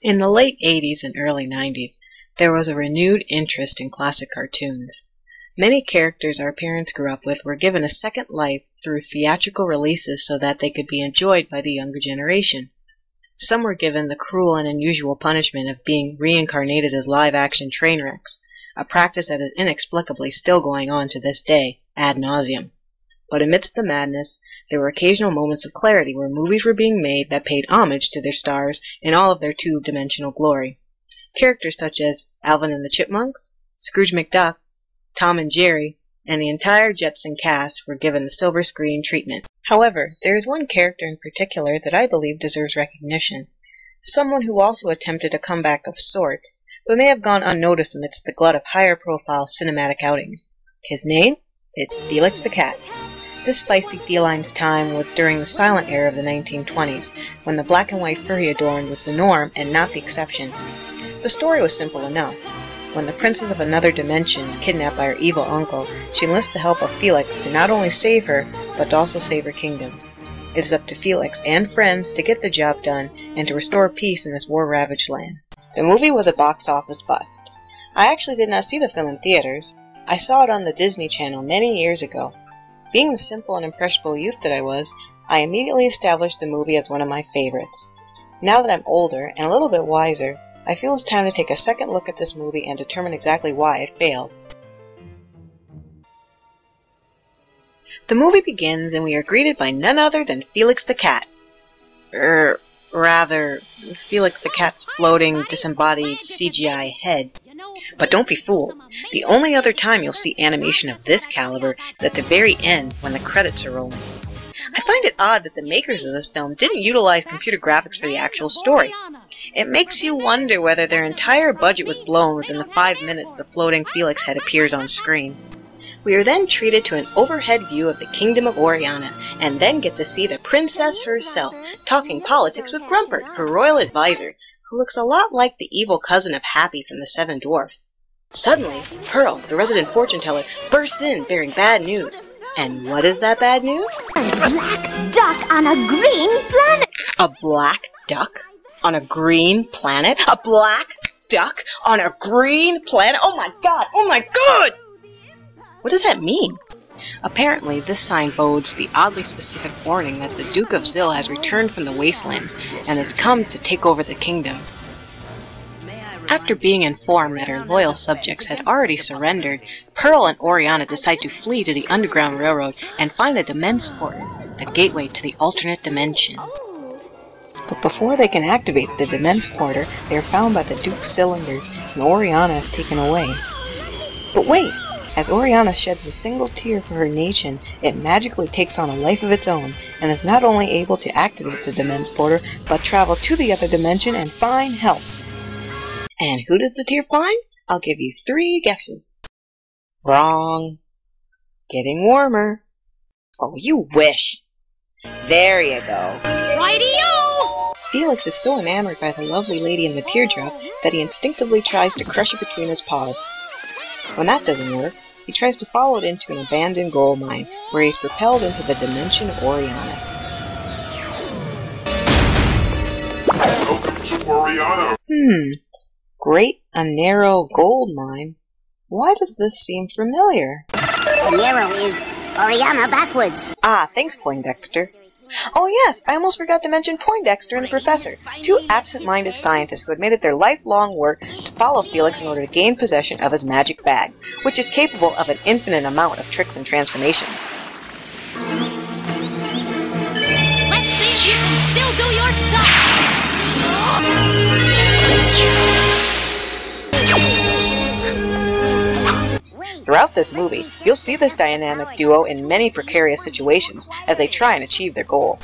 In the late 80s and early 90s, there was a renewed interest in classic cartoons. Many characters our parents grew up with were given a second life through theatrical releases so that they could be enjoyed by the younger generation. Some were given the cruel and unusual punishment of being reincarnated as live-action train wrecks, a practice that is inexplicably still going on to this day, ad nauseum. But amidst the madness, there were occasional moments of clarity where movies were being made that paid homage to their stars in all of their two-dimensional glory. Characters such as Alvin and the Chipmunks, Scrooge McDuck, Tom and Jerry, and the entire Jetson cast were given the silver screen treatment. However, there is one character in particular that I believe deserves recognition. Someone who also attempted a comeback of sorts, but may have gone unnoticed amidst the glut of higher-profile cinematic outings. His name? It's Felix the Cat. This feisty feline's time was during the silent era of the 1920s, when the black and white furry adorned was the norm and not the exception. The story was simple enough. When the princess of another dimension is kidnapped by her evil uncle, she enlists the help of Felix to not only save her, but to also save her kingdom. It is up to Felix and friends to get the job done and to restore peace in this war-ravaged land. The movie was a box office bust. I actually did not see the film in theaters. I saw it on the Disney Channel many years ago. Being the simple and impressionable youth that I was, I immediately established the movie as one of my favorites. Now that I'm older and a little bit wiser, I feel it's time to take a second look at this movie and determine exactly why it failed. The movie begins and we are greeted by none other than Felix the Cat. Rather, Felix the Cat's floating, disembodied CGI head. But don't be fooled. The only other time you'll see animation of this caliber is at the very end when the credits are rolling. I find it odd that the makers of this film didn't utilize computer graphics for the actual story. It makes you wonder whether their entire budget was blown within the 5 minutes the floating Felix head appears on screen. We are then treated to an overhead view of the Kingdom of Oriana, and then get to see the princess herself talking politics with Grumpert, her royal advisor, who looks a lot like the evil cousin of Happy from the Seven Dwarfs. Suddenly, Pearl, the resident fortune teller, bursts in bearing bad news. And what is that bad news? A black duck on a green planet! A black duck on a green planet? A black duck on a green planet? Oh my god! Oh my god! What does that mean? Apparently, this sign bodes the oddly specific warning that the Duke of Zil has returned from the wastelands and has come to take over the kingdom. After being informed that her loyal subjects had already surrendered, Pearl and Oriana decide to flee to the Underground Railroad and find the Demence Portal, the gateway to the alternate dimension. But before they can activate the Demence Portal, they are found by the Duke's cylinders and Oriana is taken away. But wait! As Oriana sheds a single tear for her nation, it magically takes on a life of its own, and is not only able to activate the Demence Portal, but travel to the other dimension and find help. And who does the tear find? I'll give you 3 guesses. Wrong. Getting warmer. Oh, you wish. There you go. Righty-o! Felix is so enamored by the lovely lady in the teardrop that he instinctively tries to crush it between his paws. When that doesn't work, he tries to follow it into an abandoned gold mine, where he is propelled into the dimension of Oriana. Welcome to Oriana. Great Anero gold mine? Why does this seem familiar? Anero is Oriana backwards. Ah, thanks, Poindexter. Oh yes, I almost forgot to mention Poindexter and the Professor, 2 absent-minded scientists who had made it their lifelong work to follow Felix in order to gain possession of his magic bag, which is capable of an infinite amount of tricks and transformation. Let's see if you can still do your stuff! Throughout this movie, you'll see this dynamic duo in many precarious situations as they try and achieve their goal.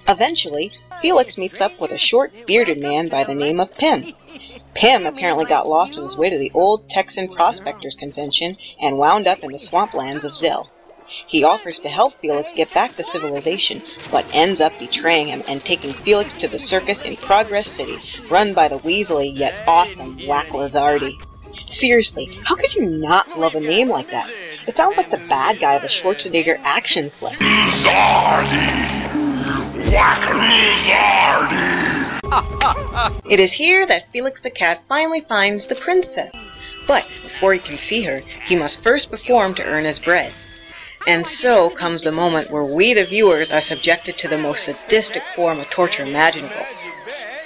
Eventually, Felix meets up with a short, bearded man by the name of Pim. Pim apparently got lost on his way to the old Texan Prospectors Convention and wound up in the swamplands of Zil. He offers to help Felix get back to civilization, but ends up betraying him and taking Felix to the circus in Progress City, run by the weaselly yet awesome Whack Lizardi. Seriously, how could you not love a name like that? It sounds like the bad guy of a Schwarzenegger action flick. Lizardi! Whack Lizardi! It is here that Felix the cat finally finds the princess. But before he can see her, he must first perform to earn his bread. And so comes the moment where we, the viewers, are subjected to the most sadistic form of torture imaginable.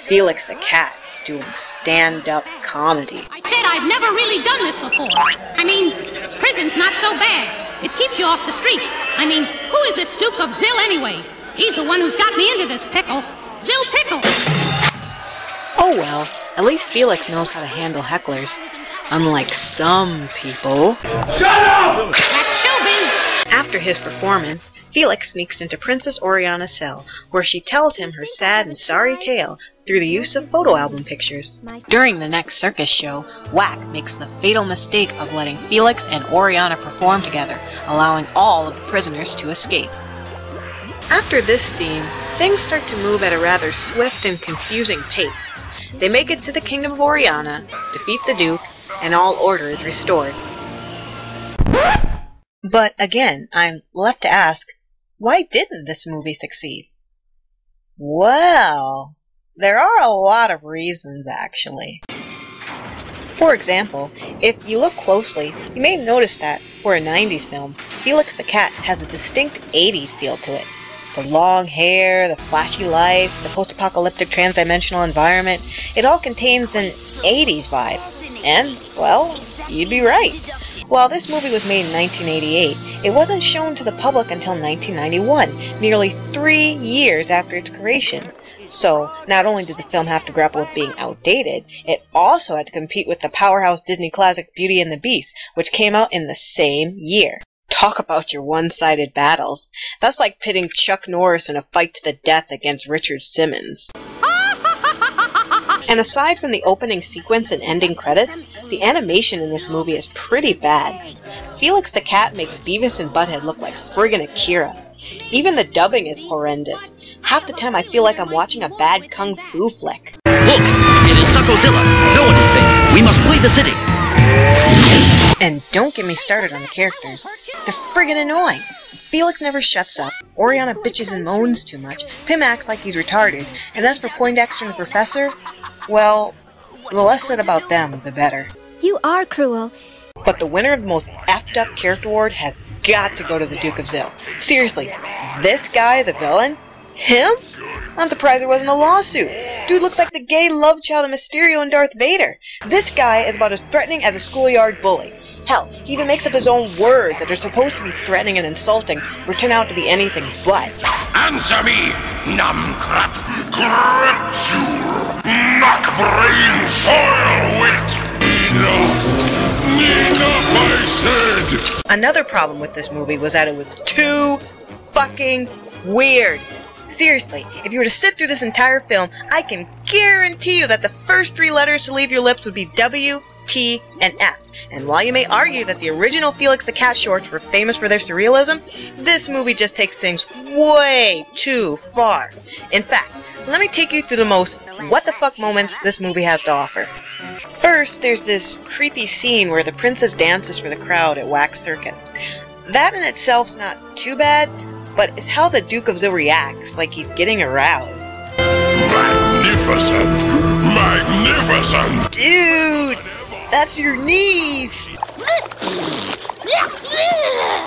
Felix the cat doing stand-up comedy. I said I've never really done this before. I mean, prison's not so bad. It keeps you off the street. I mean, who is this Duke of Zill anyway? He's the one who's got me into this pickle. Zill Pickle! Oh well, at least Felix knows how to handle hecklers. Unlike some people. Shut up! That's showbiz! After his performance, Felix sneaks into Princess Oriana's cell, where she tells him her sad and sorry tale through the use of photo album pictures. During the next circus show, Whack makes the fatal mistake of letting Felix and Oriana perform together, allowing all of the prisoners to escape. After this scene, things start to move at a rather swift and confusing pace. They make it to the kingdom of Oriana, defeat the Duke, and all order is restored. But again, I'm left to ask, why didn't this movie succeed? Well, there are a lot of reasons, actually. For example, if you look closely, you may notice that, for a 90s film, Felix the Cat has a distinct 80s feel to it. The long hair, the flashy life, the post-apocalyptic trans-dimensional environment, it all contains an 80s vibe. And, well, you'd be right. While this movie was made in 1988, it wasn't shown to the public until 1991, nearly 3 years after its creation. So, not only did the film have to grapple with being outdated, it also had to compete with the powerhouse Disney classic Beauty and the Beast, which came out in the same year. Talk about your one-sided battles. That's like pitting Chuck Norris in a fight to the death against Richard Simmons. And aside from the opening sequence and ending credits, the animation in this movie is pretty bad. Felix the Cat makes Beavis and Butthead look like friggin' Akira. Even the dubbing is horrendous. Half the time I feel like I'm watching a bad kung fu flick. Look! It is Suckozilla! No one is safe! We must flee the city! And don't get me started on the characters. They're friggin' annoying. Felix never shuts up, Oriana bitches and moans too much, Pim acts like he's retarded, and as for Poindexter and the Professor, well, the less said about them, the better. You are cruel. But the winner of the most effed up character award has got to go to the Duke of Zill. Seriously, this guy is a villain? Him? I'm surprised there wasn't a lawsuit. Dude looks like the gay love child of Mysterio and Darth Vader. This guy is about as threatening as a schoolyard bully. Hell, he even makes up his own words that are supposed to be threatening and insulting, but turn out to be anything but. Answer me, Numcrat! Crapsule! Knock brain soil wit! Enough, I said! Another problem with this movie was that it was too fucking weird. Seriously, if you were to sit through this entire film, I can guarantee you that the first 3 letters to leave your lips would be W, T, and F. And while you may argue that the original Felix the Cat shorts were famous for their surrealism, this movie just takes things way too far. In fact, let me take you through the most what-the-fuck moments this movie has to offer. First, there's this creepy scene where the princess dances for the crowd at Wax Circus. That in itself's not too bad, but it's how the Duke of Zill reacts, like he's getting aroused. Magnificent! Magnificent! Dude! That's your knees!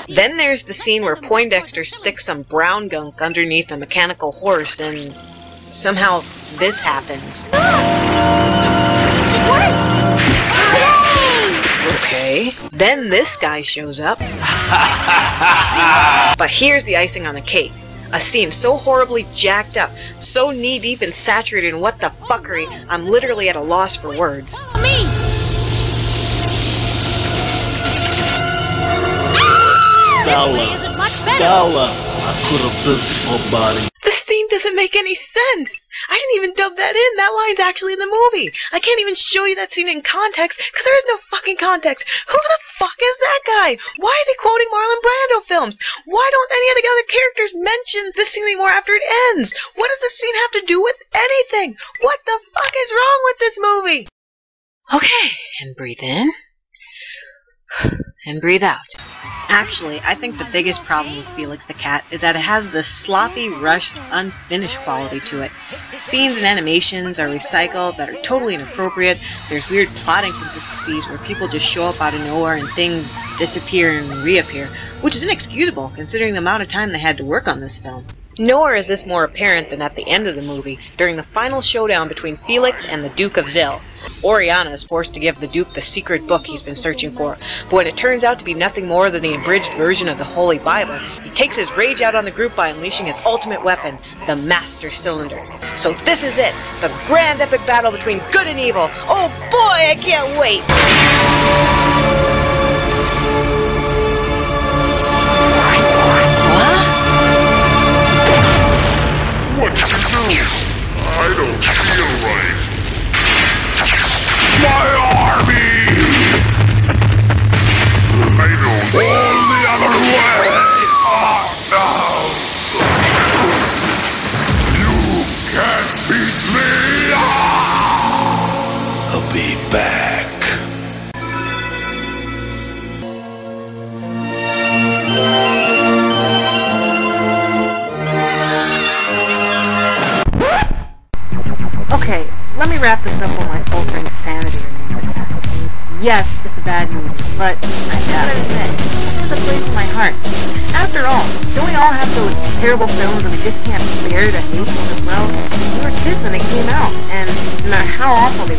Then there's the scene where Poindexter sticks some brown gunk underneath a mechanical horse and somehow this happens. Okay. Then this guy shows up. But here's the icing on the cake. A scene so horribly jacked up, so knee-deep and saturated in what the fuckery, I'm literally at a loss for words. Me! Stella, I could have built somebody. This scene doesn't make any sense. I didn't even dub that in. That line's actually in the movie. I can't even show you that scene in context because there is no fucking context. Who the fuck is that guy? Why is he quoting Marlon Brando films? Why don't any of the other characters mention this scene anymore after it ends? What does this scene have to do with anything? What the fuck is wrong with this movie? Okay, and breathe in. And breathe out. Actually, I think the biggest problem with Felix the Cat is that it has this sloppy, rushed, unfinished quality to it. Scenes and animations are recycled that are totally inappropriate. There's weird plot inconsistencies where people just show up out of nowhere and things disappear and reappear, which is inexcusable considering the amount of time they had to work on this film. Nowhere is this more apparent than at the end of the movie, during the final showdown between Felix and the Duke of Zil. Oriana is forced to give the Duke the secret book he's been searching for, but when it turns out to be nothing more than the abridged version of the Holy Bible, he takes his rage out on the group by unleashing his ultimate weapon, the Master Cylinder. So this is it, the grand epic battle between good and evil. Oh boy, I can't wait! What did you do? I don't feel right. My army! I don't all the other way! Oh, no! You can't beat me! I'll be back. Okay, let me wrap this up on my faltering sanity remaining attack. Yes, it's a bad movie, but I gotta admit, it has a place in my heart. After all, don't we all have those terrible films that we just can't bear to hate? Well, we were kids when they came out, and no matter how awful they